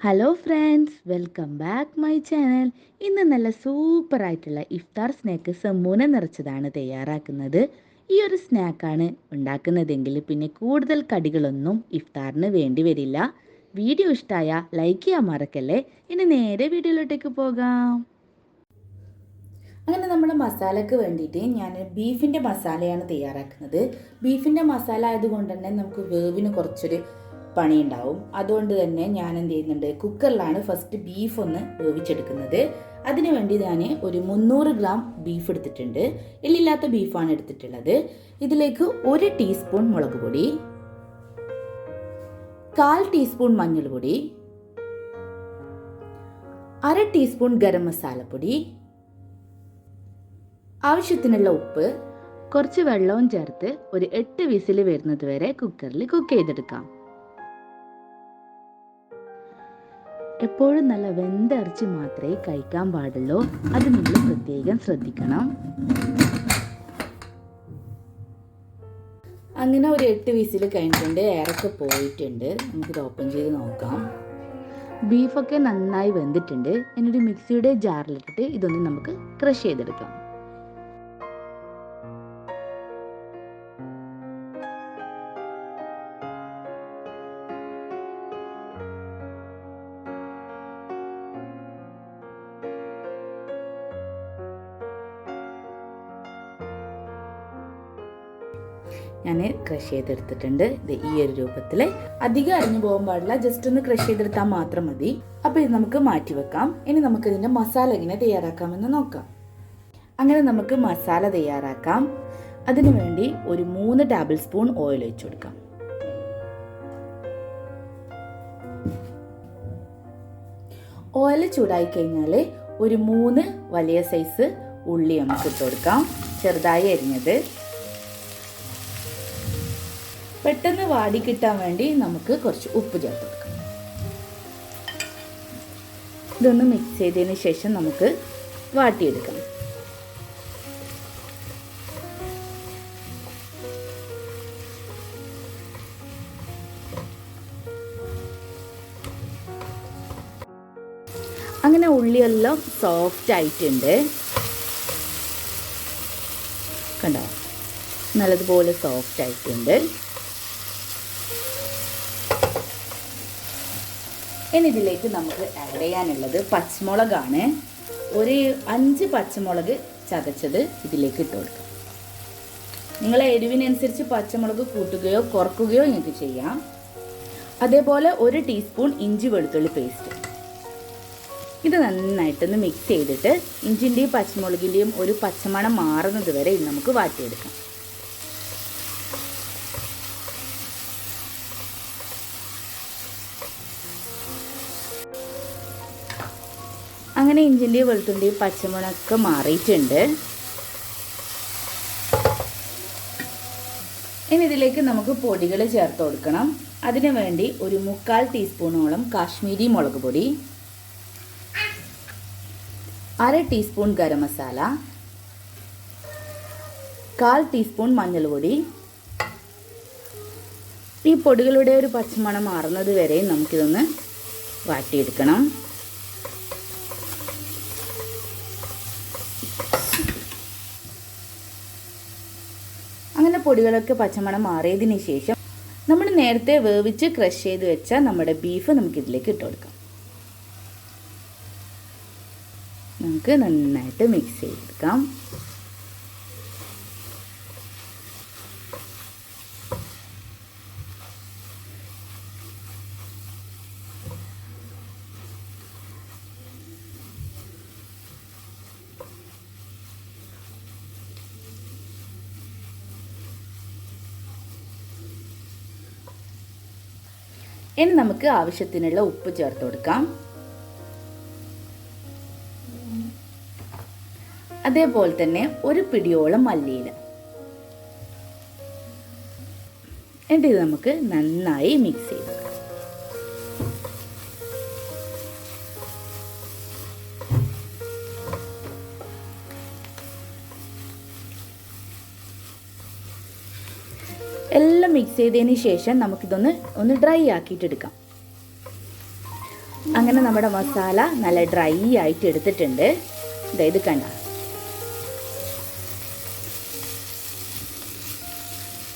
Hello friends, welcome back my channel. ഇന്ന് നല്ല സൂപ്പറായിട്ടുള്ള ഇഫ്താർ snack സമൂന നിറച്ചതാണ് തയ്യാറാക്കുന്നത്. ഈ ഒരു സ്നാക്കാണ് ഉണ്ടാക്കുന്നതെങ്കിൽ പിന്നെ കൂടുതൽ കടികളൊന്നും ഇഫ്താറിന് വേണ്ടി വരില്ല. വീഡിയോ ഇഷ്ടമായ ലൈക്ക് ചെയ്യാൻ മറക്കല്ലേ. ഇനി നേരെ വീഡിയോയിലോട്ടേക്ക് പോകാം. അങ്ങനെ നമ്മുടെ മസാലയ്ക്ക് വേണ്ടിയിട്ട് ഞാൻ ബീഫിൻ്റെ മസാലയാണ് തയ്യാറാക്കുന്നത്. ബീഫിൻ്റെ മസാല ആയതുകൊണ്ട് തന്നെ നമുക്ക് വേവിന് കുറച്ചൊരു പണിയുണ്ടാവും. അതുകൊണ്ട് തന്നെ ഞാൻ എന്ത് ചെയ്യുന്നുണ്ട്, കുക്കറിലാണ് ഫസ്റ്റ് ബീഫ് ഒന്ന് വേവിച്ചെടുക്കുന്നത്. അതിനു വേണ്ടി ഞാൻ ഒരു 300 ഗ്രാം ബീഫ് എടുത്തിട്ടുണ്ട്. എല്ലില്ലാത്ത ബീഫാണ് എടുത്തിട്ടുള്ളത്. ഇതിലേക്ക് 1 ടീസ്പൂൺ മുളക് പൊടി, 1/4 ടീസ്പൂൺ മഞ്ഞൾപ്പൊടി, 1/2 ടീസ്പൂൺ ഗരം മസാലപ്പൊടി, ആവശ്യത്തിനുള്ള ഉപ്പ്, കുറച്ച് വെള്ളവും ചേർത്ത് ഒരു 8 വിസിൽ വരുന്നത് വരെ കുക്കറിൽ കുക്ക് ചെയ്തെടുക്കാം. എപ്പോഴും നല്ല വെന്തിറച്ചി മാത്രമേ കഴിക്കാൻ പാടുള്ളൂ. അത് നിങ്ങൾ പ്രത്യേകം ശ്രദ്ധിക്കണം. അങ്ങനെ ഒരു 8 വിസിൽ കഴിഞ്ഞിട്ടുണ്ട്. എയറൊക്കെ പോയിട്ടുണ്ട്. നമുക്കിത് ഓപ്പൺ ചെയ്ത് നോക്കാം. ബീഫൊക്കെ നന്നായി വെന്തിട്ടുണ്ട്. എന്നൊരു മിക്സിയുടെ ജാറിലിട്ടിട്ട് ഇതൊന്ന് നമുക്ക് ക്രഷ് ചെയ്തെടുക്കാം. ഞാൻ ക്രഷ് ചെയ്തെടുത്തിട്ടുണ്ട്. ഇത് ഈ ഒരു രൂപത്തിൽ. അധികം അരിഞ്ഞു പോകാൻ പാടില്ല, ജസ്റ്റ് ഒന്ന് ക്രഷ് ചെയ്തെടുത്താൽ മാത്രം മതി. അപ്പോൾ ഇത് നമുക്ക് മാറ്റി വെക്കാം. ഇനി നമുക്ക് ഇതിൻ്റെ മസാല എങ്ങനെ തയ്യാറാക്കാമെന്ന് നോക്കാം. അങ്ങനെ നമുക്ക് മസാല തയ്യാറാക്കാം. അതിനു വേണ്ടി ഒരു 3 ടേബിൾ സ്പൂൺ ഓയിൽ ഒഴിച്ചു കൊടുക്കാം. ഓയിൽ ചൂടായി കഴിഞ്ഞാൽ ഒരു 3 വലിയ സൈസ് ഉള്ളി നമുക്ക് ഇട്ട് കൊടുക്കാം, ചെറുതായി അരിഞ്ഞത്. പെട്ടെന്ന് വാടി കിട്ടാൻ വേണ്ടി നമുക്ക് കുറച്ച് ഉപ്പ് ചേർത്ത് കൊടുക്കാം. ഇതൊന്ന് മിക്സ് ചെയ്തതിന് ശേഷം നമുക്ക് വാട്ടിയെടുക്കാം. അങ്ങനെ ഉള്ളിയെല്ലാം സോഫ്റ്റ് ആയിട്ടുണ്ട്. കണ്ടോ, നല്ലതുപോലെ സോഫ്റ്റ് ആയിട്ടുണ്ട്. ഇനി ഇതിലേക്ക് നമുക്ക് ആഡ് ചെയ്യാനുള്ളത് പച്ചമുളകാണ്. ഒരു 5 പച്ചമുളക് ചതച്ചത് ഇതിലേക്ക് ഇട്ട് കൊടുക്കാം. നിങ്ങളെ എരിവിനനുസരിച്ച് പച്ചമുളക് കൂട്ടുകയോ കുറക്കുകയോ നിങ്ങൾക്ക് ചെയ്യാം. അതേപോലെ 1 ടീസ്പൂൺ ഇഞ്ചി വെളുത്തുള്ളി പേസ്റ്റ്. ഇത് നന്നായിട്ടൊന്ന് മിക്സ് ചെയ്തിട്ട് ഇഞ്ചിൻ്റെയും പച്ചമുളകിൻ്റെയും ഒരു പച്ചമണം മാറുന്നത് വരെ ഇത് നമുക്ക് വാട്ടിയെടുക്കാം. അങ്ങനെ ഇഞ്ചിൻ്റെയും വെളുത്തുള്ളിൻ്റെയും പച്ചമുളകൊക്കെ മാറിയിട്ടുണ്ട്. ഇനി ഇതിലേക്ക് നമുക്ക് പൊടികൾ ചേർത്ത് കൊടുക്കണം. അതിനു വേണ്ടി ഒരു 3/4 ടീസ്പൂണോളം കാശ്മീരി മുളക് പൊടി, 1/2 ടീസ്പൂൺ ഗരം മസാല, 1/4 ടീസ്പൂൺ മഞ്ഞൾപ്പൊടി. ഈ പൊടികളുടെ ഒരു പച്ചമണം മാറുന്നത് വരെ നമുക്കിതൊന്ന് വാട്ടിയെടുക്കണം. അങ്ങനെ പൊടികളൊക്കെ പച്ചമണം മാറിയതിന് ശേഷം നമ്മൾ നേരത്തെ വേവിച്ച് ക്രഷ് ചെയ്ത് വെച്ച നമ്മുടെ ബീഫ് നമുക്കിതിലേക്ക് ഇട്ട് കൊടുക്കാം. നമുക്ക് നന്നായിട്ട് മിക്സ് ചെയ്തെടുക്കാം. ഇനി നമുക്ക് ആവശ്യത്തിനുള്ള ഉപ്പ് ചേർത്ത് കൊടുക്കാം. അതേപോലെ തന്നെ ഒരു പിടിയോളം മല്ലിയില. എന്നിട്ട് ഇത് നമുക്ക് നന്നായി മിക്സ് ചെയ്ത് എല്ലാം മിക്സ് ചെയ്തതിന് ശേഷം നമുക്കിതൊന്ന് ഡ്രൈ ആക്കിയിട്ടെടുക്കാം. അങ്ങനെ നമ്മുടെ മസാല നല്ല ഡ്രൈ ആയിട്ട് എടുത്തിട്ടുണ്ട്. ഇത് കണ്ട.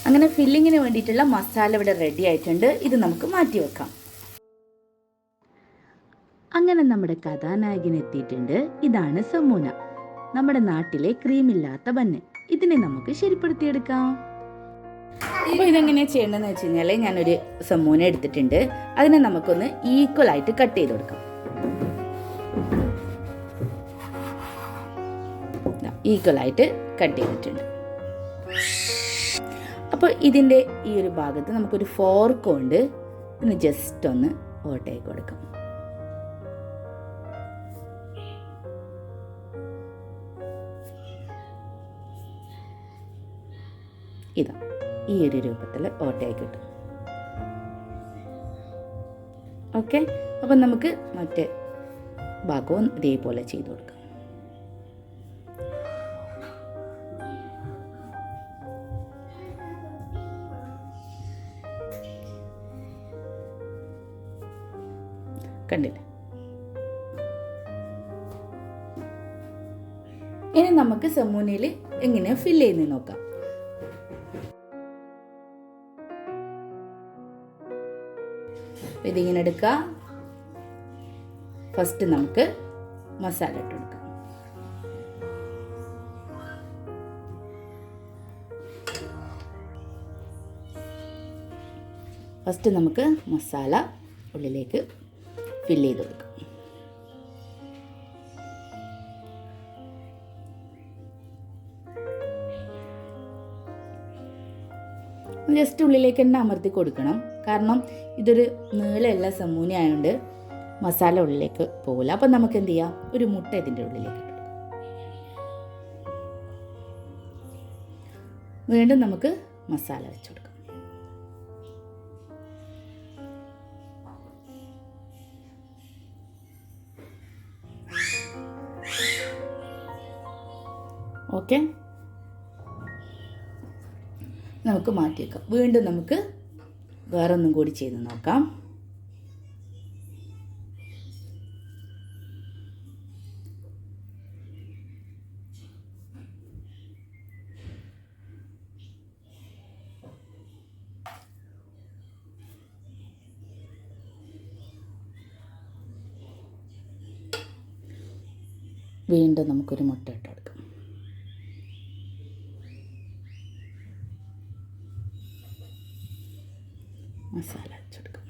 അങ്ങനെ ഫില്ലിങ്ങിന് വേണ്ടിയിട്ടുള്ള മസാല ഇവിടെ റെഡി ആയിട്ടുണ്ട്. ഇത് നമുക്ക് മാറ്റി വെക്കാം. അങ്ങനെ നമ്മുടെ കഥാനായകൻ എത്തിയിട്ടുണ്ട്. ഇതാണ് സമൂന, നമ്മുടെ നാട്ടിലെ ക്രീമില്ലാത്ത ബന്ന്. ഇതിനെ നമുക്ക് ശരിപ്പെടുത്തിയെടുക്കാം. അപ്പോൾ ഇതെങ്ങനെയാണ് ചെയ്യേണ്ടതെന്ന് വെച്ച് കഴിഞ്ഞാൽ, ഞാനൊരു സമൂന എടുത്തിട്ടുണ്ട്. അതിനെ നമുക്കൊന്ന് ഈക്വൽ ആയിട്ട് കട്ട് ചെയ്ത് കൊടുക്കാം. ഈക്വൽ ആയിട്ട് കട്ട് ചെയ്തിട്ടുണ്ട്. അപ്പോൾ ഇതിൻ്റെ ഈ ഒരു ഭാഗത്ത് നമുക്കൊരു ഫോർക്ക് കൊണ്ട് ഒന്ന് ജസ്റ്റ് ഒന്ന് ഓട്ടയാക്കി കൊടുക്കാം. ഇതാ ഈ ഒരു രൂപത്തിൽ ഓട്ടയായി കിട്ടും. ഓക്കെ, അപ്പം നമുക്ക് മറ്റേ ഭാഗവും ഇതേപോലെ ചെയ്ത് കൊടുക്കാം. കണ്ടില്ലേ? ഇനി നമുക്ക് സമൂനയിൽ എങ്ങനെ ഫില്ല് ചെയ്യുന്നത് നോക്കാം. ഇതിങ്ങനെ എടുക്കുക. ഫസ്റ്റ് നമുക്ക് മസാല ഇട്ട് കൊടുക്കാം. ഫസ്റ്റ് നമുക്ക് മസാല ഉള്ളിലേക്ക് ഫില്ല് ചെയ്ത് കൊടുക്കാം. ജസ്റ്റ് ഉള്ളിലേക്ക് തന്നെ അമർത്തി കൊടുക്കണം. കാരണം ഇതൊരു നീളമുള്ള സമൂന ആയതുകൊണ്ട് മസാല ഉള്ളിലേക്ക് പോകില്ല. അപ്പം നമുക്ക് എന്ത് ചെയ്യാം, ഒരു മുട്ട ഇതിൻ്റെ ഉള്ളിലേക്ക് ഇട്ട് വീണ്ടും നമുക്ക് മസാല വെച്ച് കൊടുക്കാം. ഓക്കെ, നമുക്ക് മാറ്റി വെക്കാം. വീണ്ടും നമുക്ക് വേറൊന്നും കൂടി ചെയ്ത് നോക്കാം. വീണ്ടും നമുക്കൊരു മുട്ട ഇട്ട് കൊടുക്കാം. മസാല വെച്ചെടുക്കാം.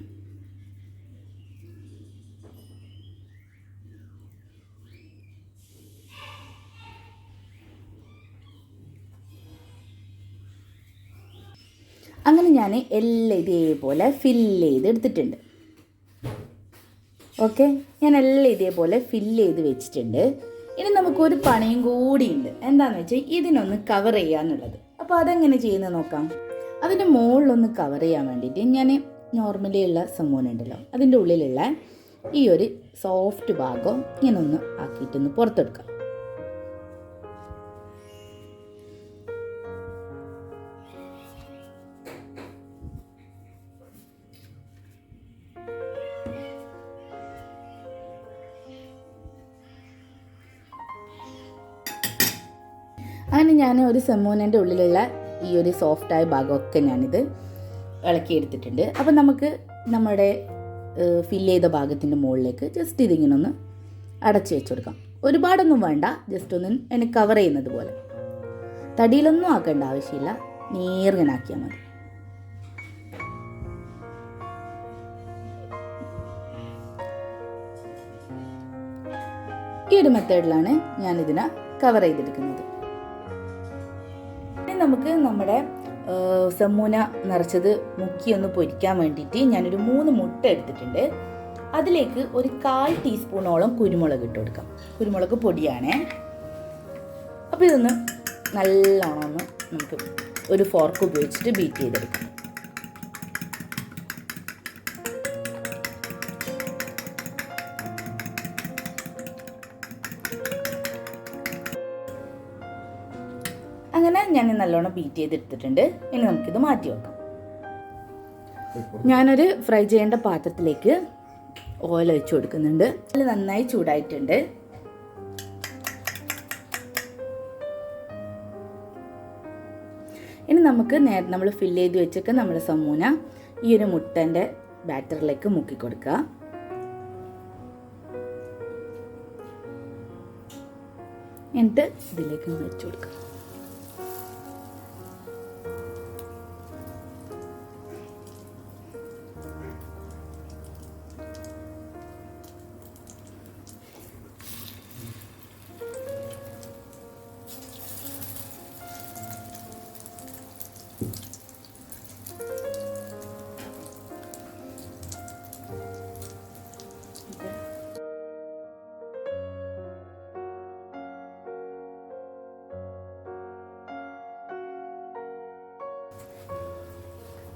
അങ്ങനെ ഞാൻ എല്ലാം ഇതേപോലെ ഫില്ല് ചെയ്ത് എടുത്തിട്ടുണ്ട്. ഓക്കെ, ഞാൻ എല്ലാം ഇതേപോലെ ഫില്ല് ചെയ്ത് വെച്ചിട്ടുണ്ട്. ഇനി നമുക്കൊരു പണിയും കൂടിയുണ്ട്. എന്താണെന്ന് വെച്ചാൽ ഇതിനൊന്ന് കവർ ചെയ്യാന്നുള്ളത്. അപ്പോൾ അതെങ്ങനെ ചെയ്യുന്നത് നോക്കാം. അതിൻ്റെ മുകളിലൊന്ന് കവർ ചെയ്യാൻ വേണ്ടിയിട്ട് ഞാൻ നോർമലി ഉള്ള സമൂന ഉണ്ടല്ലോ, അതിൻ്റെ ഉള്ളിലുള്ള ഈ ഒരു സോഫ്റ്റ് ഭാഗം ഇങ്ങനെ ഒന്ന് ആക്കിയിട്ടൊന്ന് പുറത്തെടുക്കാം. അങ്ങനെ ഞാൻ ഒരു സമൂനൻ്റെ ഉള്ളിലുള്ള ഈ ഒരു സോഫ്റ്റായ ഭാഗമൊക്കെ ഞാനിത് ഇളക്കിയെടുത്തിട്ടുണ്ട്. അപ്പം നമുക്ക് നമ്മുടെ ഫില്ല് ചെയ്ത ഭാഗത്തിൻ്റെ മുകളിലേക്ക് ജസ്റ്റ് ഇതിങ്ങനെ ഒന്ന് അടച്ചു വെച്ച് കൊടുക്കാം. ഒരുപാടൊന്നും വേണ്ട, ജസ്റ്റ് ഒന്ന് അതിന് കവർ ചെയ്യുന്നത് പോലെ. തടിയിലൊന്നും ആക്കേണ്ട ആവശ്യമില്ല, നേർങ്ങനാക്കിയാൽ മതി. ഈ ഒരു മെത്തേഡിലാണ് ഞാനിതിനെ കവർ ചെയ്തെടുക്കുന്നത്. നമുക്ക് നമ്മുടെ സമൂന നിറച്ചത് മുക്കിയൊന്ന് പൊരിക്കാൻ വേണ്ടിയിട്ട് ഞാനൊരു 3 മുട്ട എടുത്തിട്ടുണ്ട്. അതിലേക്ക് ഒരു 1/4 ടീസ്പൂണോളം കുരുമുളക് ഇട്ട് കൊടുക്കാം. കുരുമുളക് പൊടിയാണേ. അപ്പോൾ ഇതൊന്ന് നല്ലോണം ഒന്ന് നമുക്ക് ഒരു ഫോർക്ക് ഉപയോഗിച്ചിട്ട് ബീറ്റ് ചെയ്തെടുക്കാം. അങ്ങനെ ഞാൻ നല്ലോണം ബീറ്റ് ചെയ്തെടുത്തിട്ടുണ്ട്. ഇനി നമുക്കിത് മാറ്റി വെക്കാം. ഞാനൊരു ഫ്രൈ ചെയ്യേണ്ട പാത്രത്തിലേക്ക് ഓയിൽ ഒഴിച്ച് കൊടുക്കുന്നുണ്ട്. അതിൽ നന്നായി ചൂടായിട്ടുണ്ട്. ഇനി നമുക്ക് നേരത്തെ നമ്മൾ ഫില്ല് ചെയ്ത് വെച്ചൊക്കെ നമ്മുടെ സമൂന ഈ ഒരു മുട്ടൻ്റെ ബാറ്ററിലേക്ക് മുക്കി കൊടുക്കുക. എന്നിട്ട് ഇതിലേക്ക് വെച്ച് കൊടുക്കുക.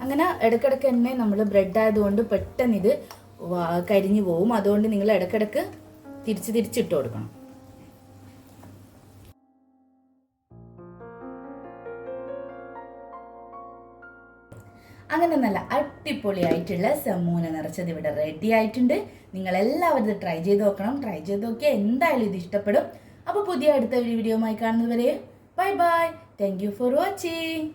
അങ്ങനെ ഇടയ്ക്കിടയ്ക്ക് തന്നെ നമ്മൾ ബ്രെഡ് ആയതുകൊണ്ട് പെട്ടെന്ന് ഇത് കരിഞ്ഞു പോവും. അതുകൊണ്ട് നിങ്ങൾ ഇടയ്ക്കിടയ്ക്ക് തിരിച്ചിട്ട് കൊടുക്കണം. അങ്ങനെ നല്ല അടിപൊളിയായിട്ടുള്ള സമൂന നിറച്ചത് ഇവിടെ റെഡി ആയിട്ടുണ്ട്. നിങ്ങൾ എല്ലാവരും ഇത് ട്രൈ ചെയ്ത് നോക്കണം. ട്രൈ ചെയ്ത് നോക്കിയാൽ എന്തായാലും ഇത് ഇഷ്ടപ്പെടും. അപ്പോൾ പുതിയ അടുത്ത ഒരു വീഡിയോയുമായി കാണുന്നതുവരെ bye bye. Thank you for watching.